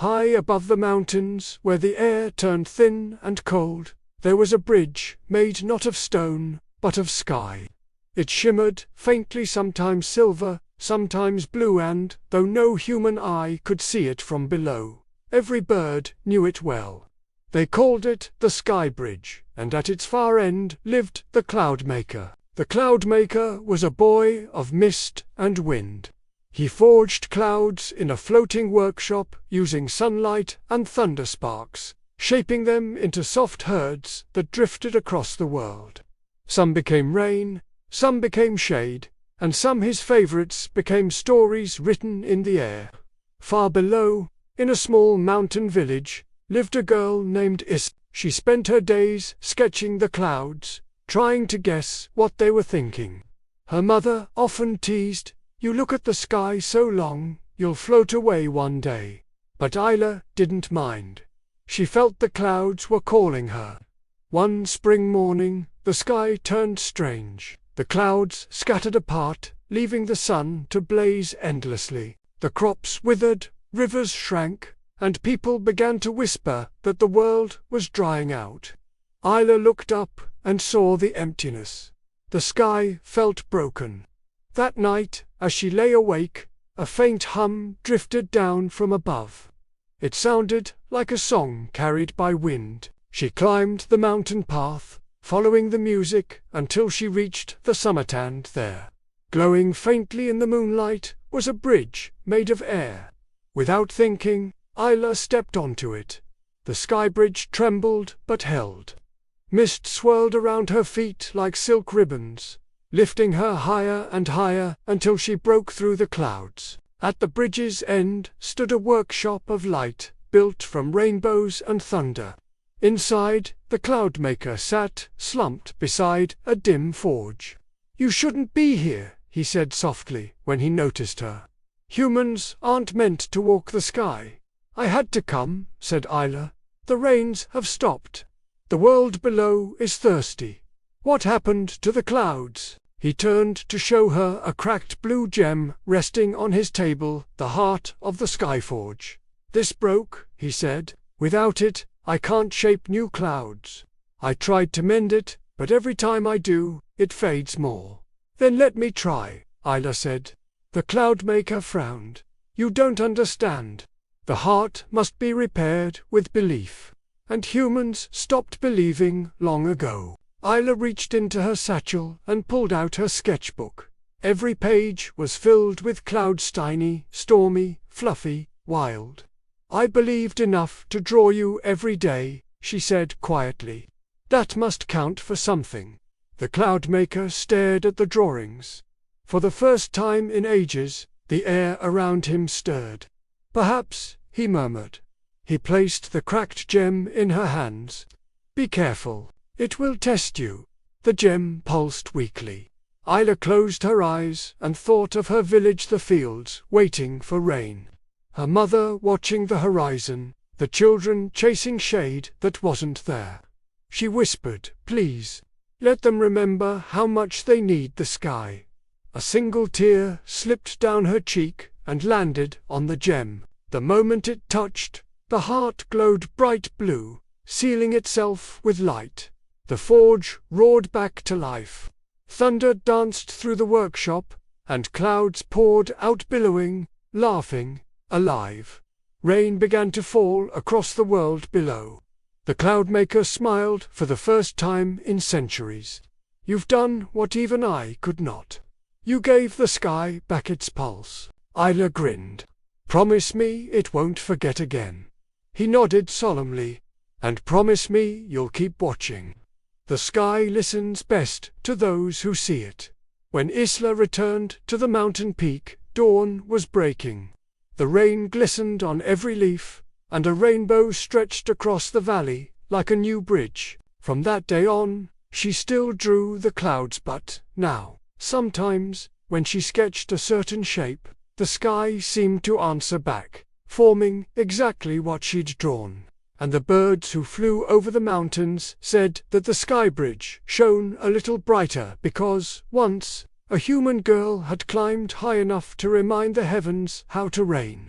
High above the mountains, where the air turned thin and cold, there was a bridge made not of stone, but of sky. It shimmered faintly, sometimes silver, sometimes blue, and, though no human eye could see it from below, every bird knew it well. They called it the Skybridge, and at its far end lived the Cloudmaker. The Cloudmaker was a boy of mist and wind. He forged clouds in a floating workshop using sunlight and thunder sparks, shaping them into soft herds that drifted across the world. Some became rain, some became shade, and some, his favorites, became stories written in the air. Far below, in a small mountain village, lived a girl named Isla. She spent her days sketching the clouds, trying to guess what they were thinking. Her mother often teased, "You look at the sky so long, you'll float away one day." But Isla didn't mind. She felt the clouds were calling her. One spring morning, the sky turned strange. The clouds scattered apart, leaving the sun to blaze endlessly. The crops withered, rivers shrank, and people began to whisper that the world was drying out. Isla looked up and saw the emptiness. The sky felt broken. That night, as she lay awake, a faint hum drifted down from above. It sounded like a song carried by wind. She climbed the mountain path, following the music until she reached the summit, and there, glowing faintly in the moonlight, was a bridge made of air. Without thinking, Isla stepped onto it. The Skybridge trembled but held. Mist swirled around her feet like silk ribbons, lifting her higher and higher until she broke through the clouds. At the bridge's end stood a workshop of light, built from rainbows and thunder. Inside, the Cloudmaker sat, slumped beside a dim forge. "You shouldn't be here," he said softly when he noticed her. "Humans aren't meant to walk the sky." "I had to come," said Isla. "The rains have stopped. The world below is thirsty." "What happened to the clouds?" He turned to show her a cracked blue gem resting on his table, the heart of the Skyforge. "This broke," he said. "Without it, I can't shape new clouds. I tried to mend it, but every time I do, it fades more." "Then let me try," Isla said. The Cloudmaker frowned. "You don't understand. The heart must be repaired with belief. And humans stopped believing long ago." Isla reached into her satchel and pulled out her sketchbook. Every page was filled with clouds, tiny, stormy, fluffy, wild. "I believed enough to draw you every day," she said quietly. "That must count for something." The Cloudmaker stared at the drawings. For the first time in ages, the air around him stirred. "Perhaps," he murmured. He placed the cracked gem in her hands. "Be careful. It will test you." The gem pulsed weakly. Isla closed her eyes and thought of her village, the fields, waiting for rain. Her mother watching the horizon, the children chasing shade that wasn't there. She whispered, "Please, let them remember how much they need the sky." A single tear slipped down her cheek and landed on the gem. The moment it touched, the heart glowed bright blue, sealing itself with light. The forge roared back to life. Thunder danced through the workshop, and clouds poured out billowing, laughing, alive. Rain began to fall across the world below. The Cloudmaker smiled for the first time in centuries. "You've done what even I could not. You gave the sky back its pulse." Isla grinned. "Promise me it won't forget again." He nodded solemnly. "And promise me you'll keep watching. The sky listens best to those who see it." When Isla returned to the mountain peak, dawn was breaking. The rain glistened on every leaf, and a rainbow stretched across the valley like a new bridge. From that day on, she still drew the clouds, but now, sometimes, when she sketched a certain shape, the sky seemed to answer back, forming exactly what she'd drawn. And the birds who flew over the mountains said that the Skybridge shone a little brighter because, once, a human girl had climbed high enough to remind the heavens how to rain.